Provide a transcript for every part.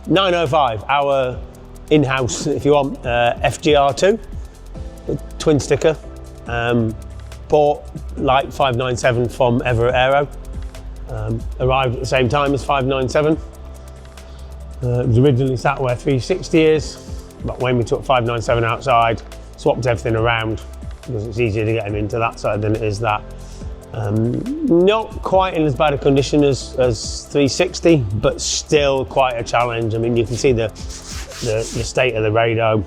905, our in-house, if you want, FGR.2, twin sticker. Bought like 597 from Everett Aero. Arrived at the same time as 597. It was originally sat where 360 is, but when we took 597 outside, swapped everything around because it's easier to get them into that side than it is that. Not quite in as bad a condition as 360, but still quite a challenge. I mean, you can see the state of the radio.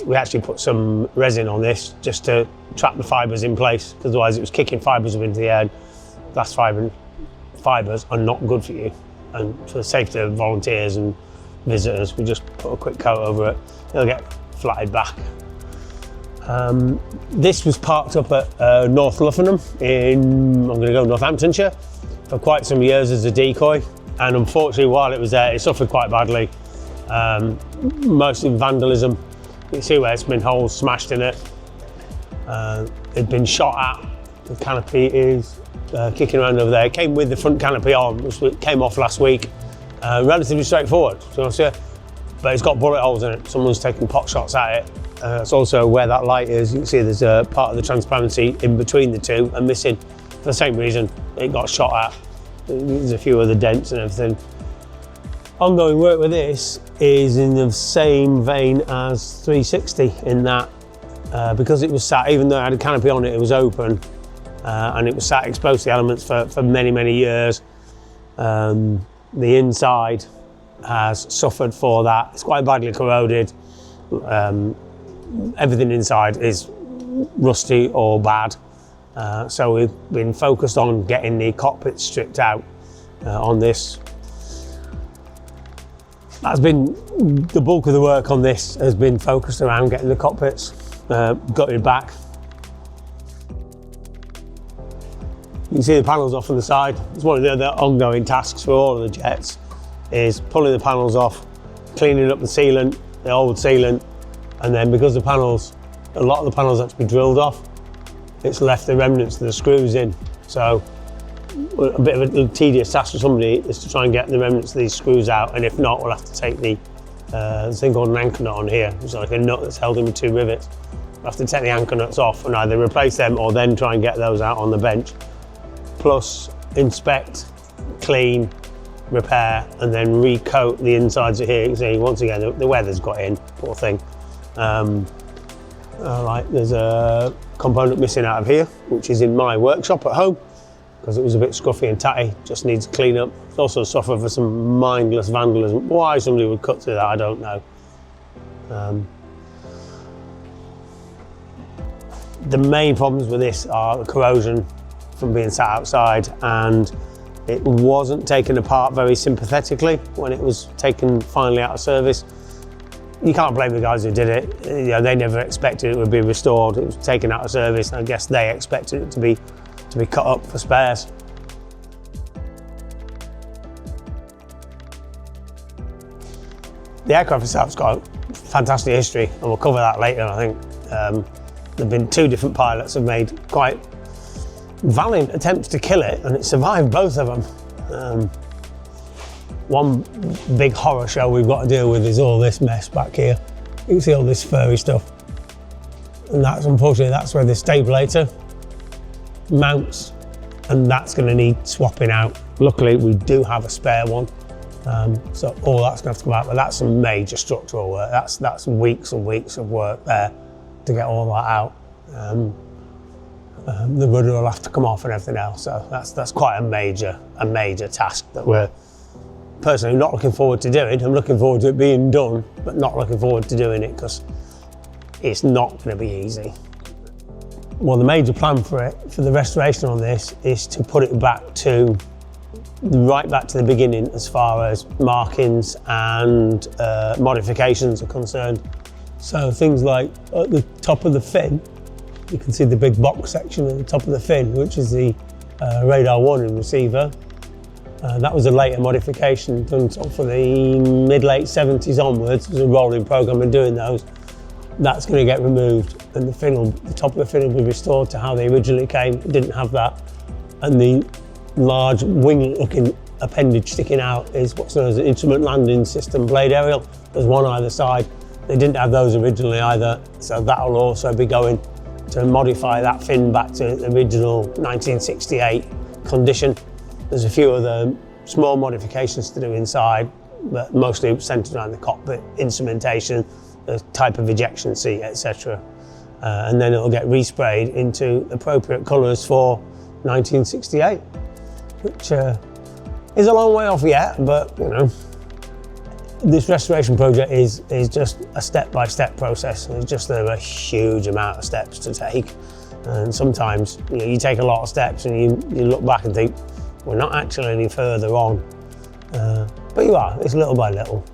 We actually put some resin on this just to trap the fibres in place, because otherwise it was kicking fibres up into the air. Glass fibres are not good for you, and for the safety of volunteers and visitors, we just put a quick coat over it. It'll get flatted back. This was parked up at North Luffenham in, I'm going to go Northamptonshire, for quite some years as a decoy, and unfortunately while it was there it suffered quite badly, mostly vandalism. You can see where it's been holes smashed in it. It'd been shot at. The canopy is kicking around over there. It came with the front canopy on, which came off last week. Relatively straightforward, to be honest with you, but it's got bullet holes in it. Someone's taking pot shots at it. It's also where that light is. You can see there's a part of the transparency in between the two and missing for the same reason it got shot at. There's a few other dents and everything. Ongoing work with this is in the same vein as 360 in that because it was sat, even though it had a canopy on it, it was open and it was sat exposed to the elements for many, many years. The inside has suffered for that. It's quite badly corroded. Everything inside is rusty or bad. So we've been focused on getting the cockpit stripped out on this. That's been the bulk of the work on this, has been focused around getting the cockpits gutted back. You can see the panels off on the side. It's one of the other ongoing tasks for all of the jets, is pulling the panels off, cleaning up the sealant, the old sealant, and then because the panels, a lot of the panels had to be drilled off, it's left the remnants of the screws in. So a bit of a tedious task for somebody is to try and get the remnants of these screws out, and if not, we'll have to take the thing called an anchor nut on here, which is like a nut that's held in with 2 rivets. We'll have to take the anchor nuts off and either replace them or then try and get those out on the bench, plus inspect, clean, repair, and then recoat the insides of here. You can see once again the weather's got in, poor thing. Right, there's a component missing out of here, which is in my workshop at home, because it was a bit scruffy and tatty, just needs clean up. It's also suffered for some mindless vandalism. Why somebody would cut through that, I don't know. The main problems with this are the corrosion from being sat outside, and it wasn't taken apart very sympathetically when it was taken finally out of service. You can't blame the guys who did it. You know, they never expected it would be restored. It was taken out of service, and I guess they expected it to be cut up for spares. The aircraft itself's got a fantastic history, and we'll cover that later, I think. There have been 2 different pilots who have made quite valiant attempts to kill it, and it survived both of them. One big horror show we've got to deal with is all this mess back here. You can see all this furry stuff. And that's, unfortunately, that's where the stabilator mounts, and that's going to need swapping out. Luckily, we do have a spare one. So all that's going to have to come out, but that's some major structural work. That's weeks and weeks of work there to get all that out. The rudder will have to come off and everything else. So that's quite a major task that we're personally not looking forward to doing. I'm looking forward to it being done, but not looking forward to doing it because it's not going to be easy. Well, the major plan for the restoration on this is to put it back to right back to the beginning as far as markings and modifications are concerned. So things like at the top of the fin, you can see the big box section at the top of the fin, which is the radar warning receiver. That was a later modification done for the mid-late 70s onwards. There's a rolling program of doing those. That's going to get removed, and the top of the fin will be restored to how they originally came. It didn't have that, and the large wing-looking appendage sticking out is what's known as an instrument landing system blade aerial. There's one either side. They didn't have those originally either, so that'll also be going to modify that fin back to the original 1968 condition. There's a few other small modifications to do inside, but mostly centered around the cockpit, instrumentation, the type of ejection seat, etc. And then it'll get resprayed into appropriate colours for 1968, which is a long way off yet, but you know, this restoration project is just a step-by-step process. There's just a huge amount of steps to take, and sometimes you take a lot of steps and you look back and think, we're not actually any further on, but you are. It's little by little.